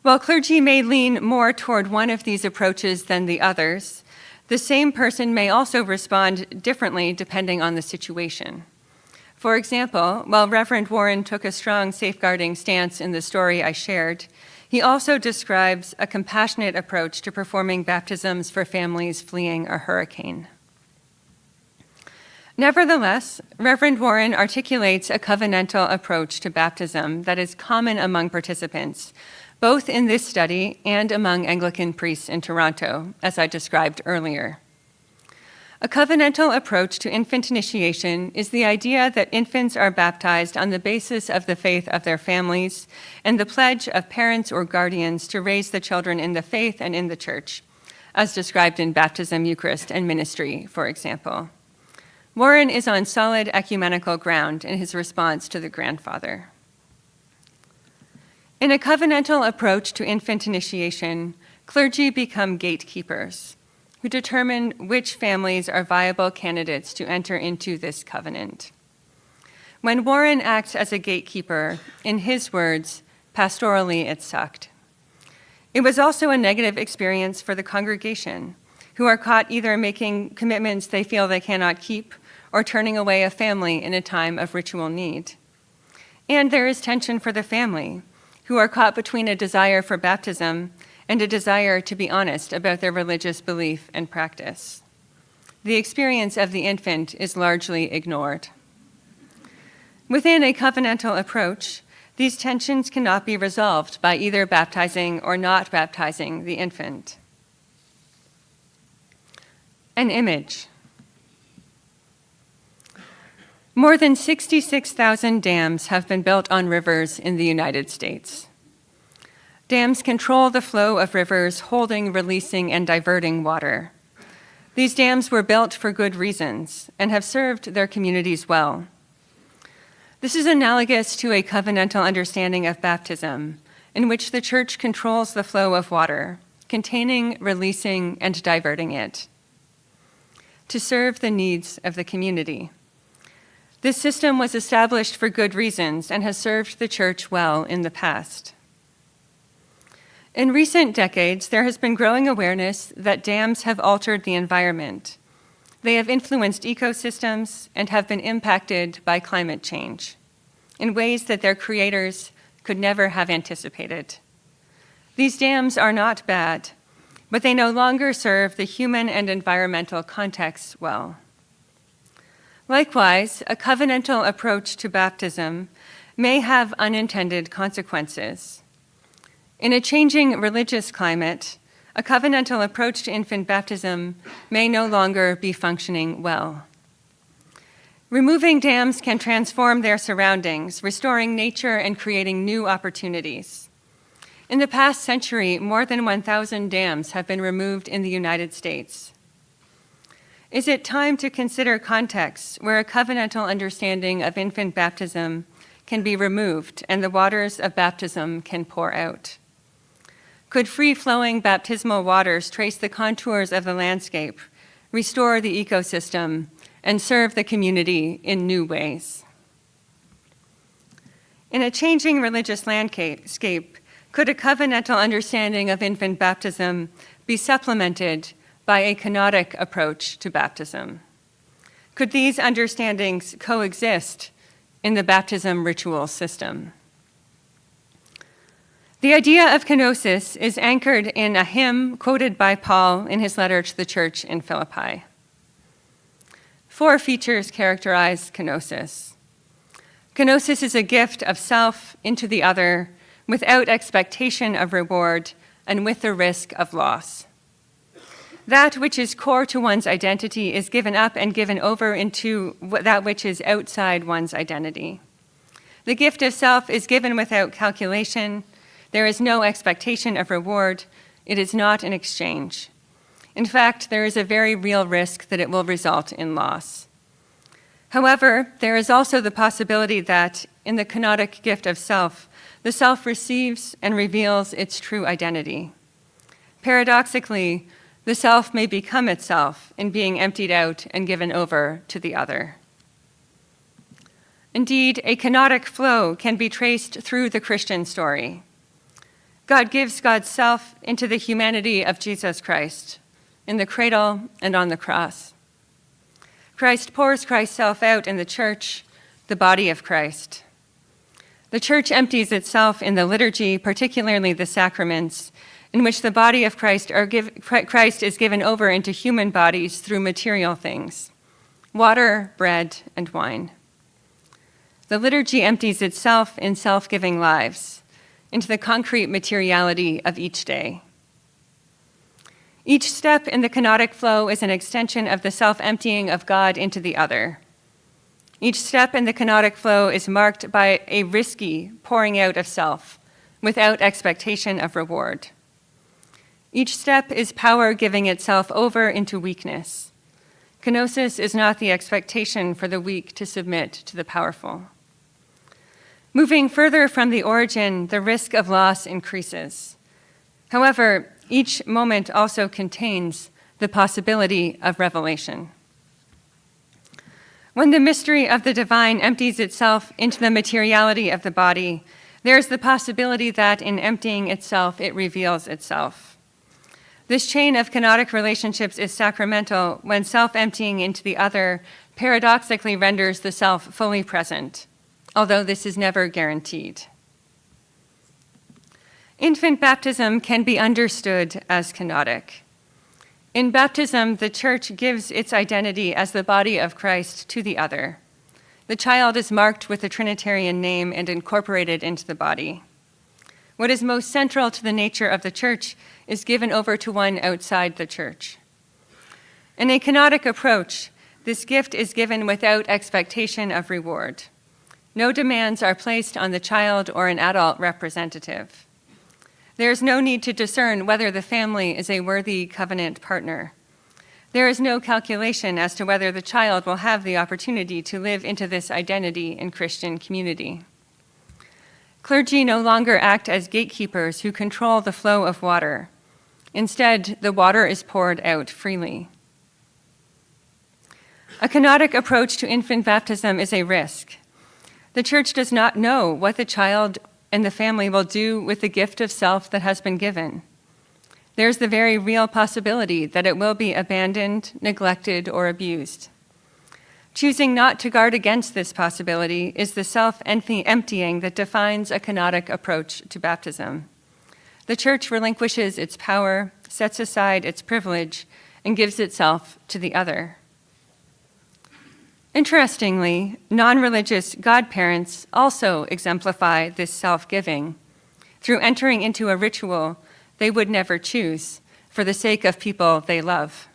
While clergy may lean more toward one of these approaches than the others, the same person may also respond differently depending on the situation. For example, while Reverend Warren took a strong safeguarding stance in the story I shared, he also describes a compassionate approach to performing baptisms for families fleeing a hurricane. Nevertheless, Reverend Warren articulates a covenantal approach to baptism that is common among participants, both in this study and among Anglican priests in Toronto, as I described earlier. A covenantal approach to infant initiation is the idea that infants are baptized on the basis of the faith of their families and the pledge of parents or guardians to raise the children in the faith and in the church, as described in Baptism, Eucharist, and Ministry, for example. Warren is on solid ecumenical ground in his response to the grandfather. In a covenantal approach to infant initiation, clergy become gatekeepers who determine which families are viable candidates to enter into this covenant. When Warren acts as a gatekeeper, in his words, pastorally it sucked. It was also a negative experience for the congregation, who are caught either making commitments they feel they cannot keep or turning away a family in a time of ritual need. And there is tension for the family, who are caught between a desire for baptism and a desire to be honest about their religious belief and practice. The experience of the infant is largely ignored. Within a covenantal approach, these tensions cannot be resolved by either baptizing or not baptizing the infant. An image. More than 66,000 dams have been built on rivers in the United States. Dams control the flow of rivers, holding, releasing, and diverting water. These dams were built for good reasons and have served their communities well. This is analogous to a covenantal understanding of baptism, in which the church controls the flow of water, containing, releasing, and diverting it, to serve the needs of the community. This system was established for good reasons and has served the church well in the past. In recent decades, there has been growing awareness that dams have altered the environment. They have influenced ecosystems and have been impacted by climate change in ways that their creators could never have anticipated. These dams are not bad, but they no longer serve the human and environmental contexts well. Likewise, a covenantal approach to baptism may have unintended consequences. In a changing religious climate, a covenantal approach to infant baptism may no longer be functioning well. Removing dams can transform their surroundings, restoring nature and creating new opportunities. In the past century, more than 1,000 dams have been removed in the United States. Is it time to consider contexts where a covenantal understanding of infant baptism can be removed and the waters of baptism can pour out? Could free-flowing baptismal waters trace the contours of the landscape, restore the ecosystem, and serve the community in new ways? In a changing religious landscape, could a covenantal understanding of infant baptism be supplemented by a kenotic approach to baptism? Could these understandings coexist in the baptism ritual system? The idea of kenosis is anchored in a hymn quoted by Paul in his letter to the church in Philippi. 4 features characterize kenosis. Kenosis is a gift of self into the other without expectation of reward and with the risk of loss. That which is core to one's identity is given up and given over into that which is outside one's identity. The gift of self is given without calculation. There is no expectation of reward. It is not an exchange. In fact, there is a very real risk that it will result in loss. However, there is also the possibility that, in the kenotic gift of self, the self receives and reveals its true identity. Paradoxically, the self may become itself in being emptied out and given over to the other. Indeed, a kenotic flow can be traced through the Christian story. God gives God's self into the humanity of Jesus Christ, in the cradle and on the cross. Christ pours Christ's self out in the church, the body of Christ. The church empties itself in the liturgy, particularly the sacraments, in which the body of Christ is given over into human bodies through material things, water, bread, and wine. The liturgy empties itself in self-giving lives, into the concrete materiality of each day. Each step in the kenotic flow is an extension of the self-emptying of God into the other. Each step in the kenotic flow is marked by a risky pouring out of self, without expectation of reward. Each step is power giving itself over into weakness. Kenosis is not the expectation for the weak to submit to the powerful. Moving further from the origin, the risk of loss increases. However, each moment also contains the possibility of revelation. When the mystery of the divine empties itself into the materiality of the body, there is the possibility that in emptying itself, it reveals itself. This chain of kenotic relationships is sacramental when self-emptying into the other paradoxically renders the self fully present, although this is never guaranteed. Infant baptism can be understood as kenotic. In baptism, the Church gives its identity as the body of Christ to the other. The child is marked with the Trinitarian name and incorporated into the body. What is most central to the nature of the Church is given over to one outside the Church. In a kenotic approach, this gift is given without expectation of reward. No demands are placed on the child or an adult representative. There is no need to discern whether the family is a worthy covenant partner. There is no calculation as to whether the child will have the opportunity to live into this identity in Christian community. Clergy no longer act as gatekeepers who control the flow of water. Instead, the water is poured out freely. A kenotic approach to infant baptism is a risk. The Church does not know what the child and the family will do with the gift of self that has been given. There's the very real possibility that it will be abandoned, neglected, or abused. Choosing not to guard against this possibility is the self-emptying that defines a kenotic approach to baptism. The Church relinquishes its power, sets aside its privilege, and gives itself to the other. Interestingly, non-religious godparents also exemplify this self-giving through entering into a ritual they would never choose for the sake of people they love.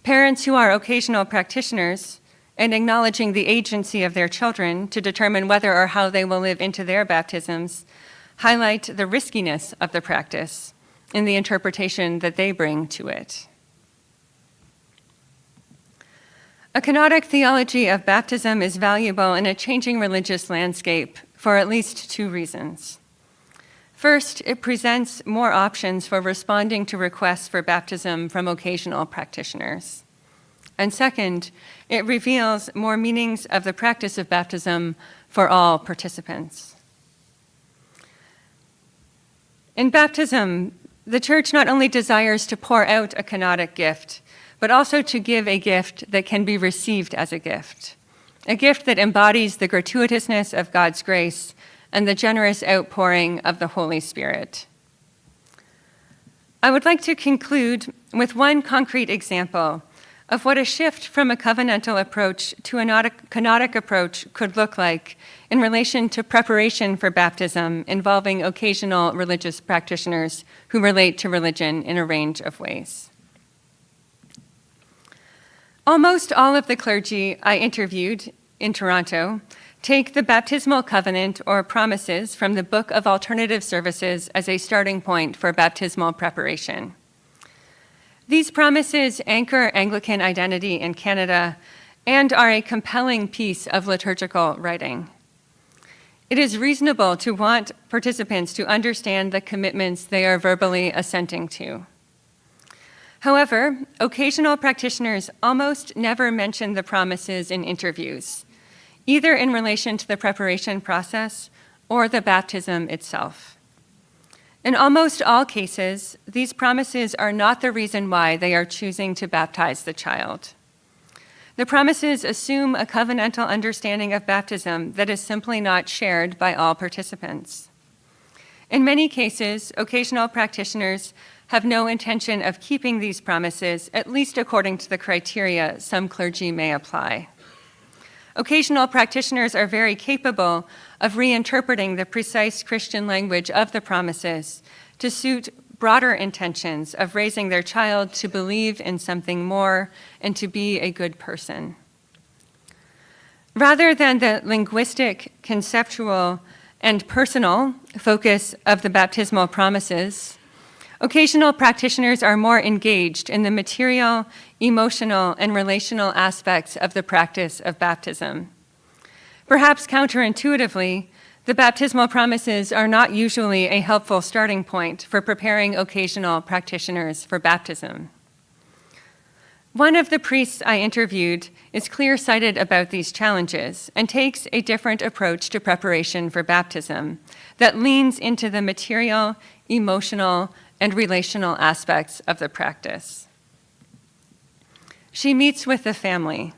Parents who are occasional practitioners and acknowledging the agency of their children to determine whether or how they will live into their baptisms highlight the riskiness of the practice in the interpretation that they bring to it. A kenotic theology of baptism is valuable in a changing religious landscape for at least two reasons. First, it presents more options for responding to requests for baptism from occasional practitioners. And second, it reveals more meanings of the practice of baptism for all participants. In baptism, the Church not only desires to pour out a kenotic gift, but also to give a gift that can be received as a gift that embodies the gratuitousness of God's grace and the generous outpouring of the Holy Spirit. I would like to conclude with one concrete example of what a shift from a covenantal approach to a kenotic approach could look like in relation to preparation for baptism involving occasional religious practitioners who relate to religion in a range of ways. Almost all of the clergy I interviewed in Toronto take the baptismal covenant or promises from the Book of Alternative Services as a starting point for baptismal preparation. These promises anchor Anglican identity in Canada and are a compelling piece of liturgical writing. It is reasonable to want participants to understand the commitments they are verbally assenting to. However, occasional practitioners almost never mention the promises in interviews, either in relation to the preparation process or the baptism itself. In almost all cases, these promises are not the reason why they are choosing to baptize the child. The promises assume a covenantal understanding of baptism that is simply not shared by all participants. In many cases, occasional practitioners have no intention of keeping these promises, at least according to the criteria some clergy may apply. Occasional practitioners are very capable of reinterpreting the precise Christian language of the promises to suit broader intentions of raising their child to believe in something more and to be a good person. Rather than the linguistic, conceptual, and personal focus of the baptismal promises, occasional practitioners are more engaged in the material, emotional, and relational aspects of the practice of baptism. Perhaps counterintuitively, the baptismal promises are not usually a helpful starting point for preparing occasional practitioners for baptism. One of the priests I interviewed is clear-sighted about these challenges and takes a different approach to preparation for baptism that leans into the material, emotional, and relational aspects of the practice. She meets with the family.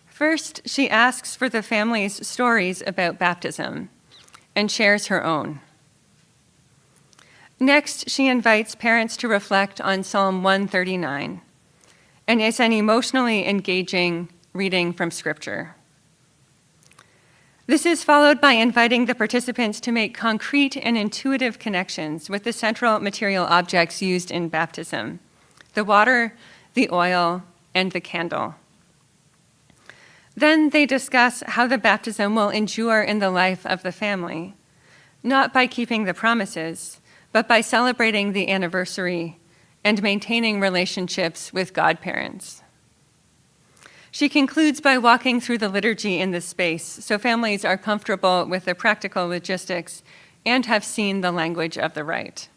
First, she asks for the family's stories about baptism and shares her own. Next, she invites parents to reflect on Psalm 139, and it's an emotionally engaging reading from Scripture. This is followed by inviting the participants to make concrete and intuitive connections with the central material objects used in baptism: the water, the oil, and the candle. Then they discuss how the baptism will endure in the life of the family, not by keeping the promises, but by celebrating the anniversary and maintaining relationships with godparents. She concludes by walking through the liturgy in this space so families are comfortable with the practical logistics and have seen the language of the rite.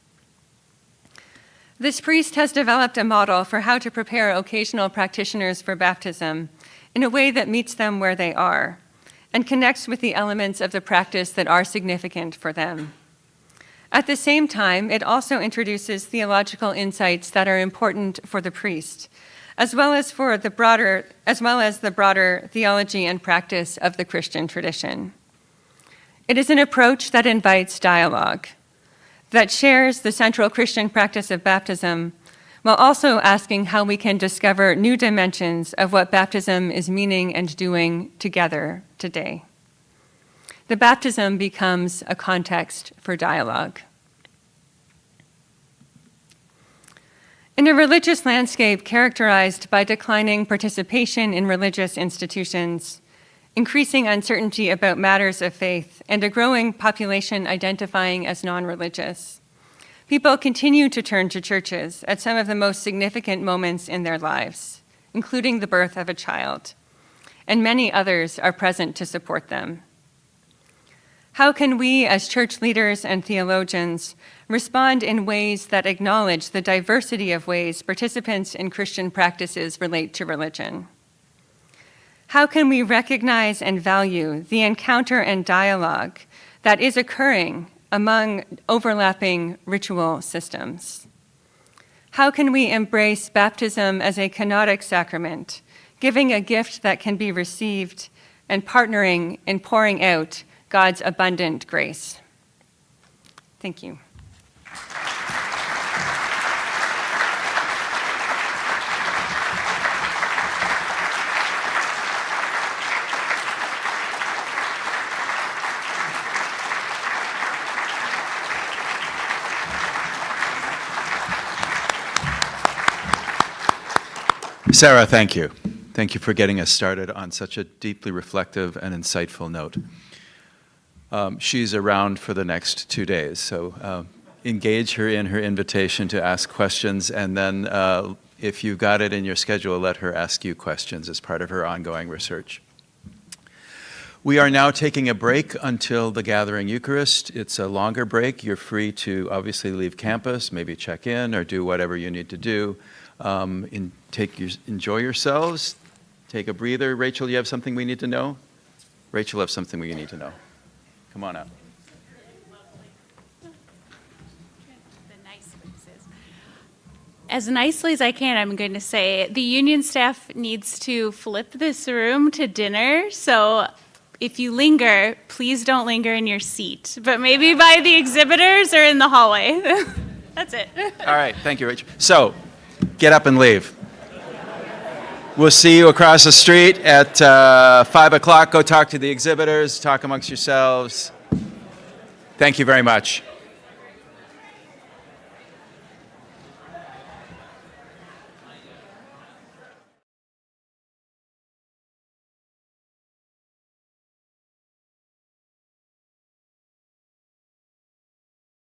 This priest has developed a model for how to prepare occasional practitioners for baptism in a way that meets them where they are and connects with the elements of the practice that are significant for them. At the same time, it also introduces theological insights that are important for the priest, as well as the broader theology and practice of the Christian tradition. It is an approach that invites dialogue, that shares the central Christian practice of baptism, while also asking how we can discover new dimensions of what baptism is meaning and doing together today. The baptism becomes a context for dialogue. In a religious landscape characterized by declining participation in religious institutions, increasing uncertainty about matters of faith, and a growing population identifying as non-religious, people continue to turn to churches at some of the most significant moments in their lives, including the birth of a child, and many others are present to support them. How can we, as church leaders and theologians, respond in ways that acknowledge the diversity of ways participants in Christian practices relate to religion? How can we recognize and value the encounter and dialogue that is occurring among overlapping ritual systems? How can we embrace baptism as a kenotic sacrament, giving a gift that can be received and partnering in pouring out God's abundant grace? Thank you. Sarah, thank you. Thank you for getting us started on such a deeply reflective and insightful note. She's around for the next 2 days, so engage her in her invitation to ask questions, and then if you've got it in your schedule, let her ask you questions as part of her ongoing research. We are now taking a break until the Gathering Eucharist. It's a longer break. You're free to obviously leave campus, maybe check in or do whatever you need to do. Enjoy yourselves. Take a breather. Rachel, you have something we need to know? Rachel has something we need to know. Come on up. As nicely as I can, I'm going to say the union staff needs to flip this room to dinner. So if you linger, please don't linger in your seat, but maybe by the exhibitors or in the hallway. That's it. All right. Thank you, Rachel. So get up and leave. We'll see you across the street at 5 o'clock. Go talk to the exhibitors, talk amongst yourselves. Thank you very much.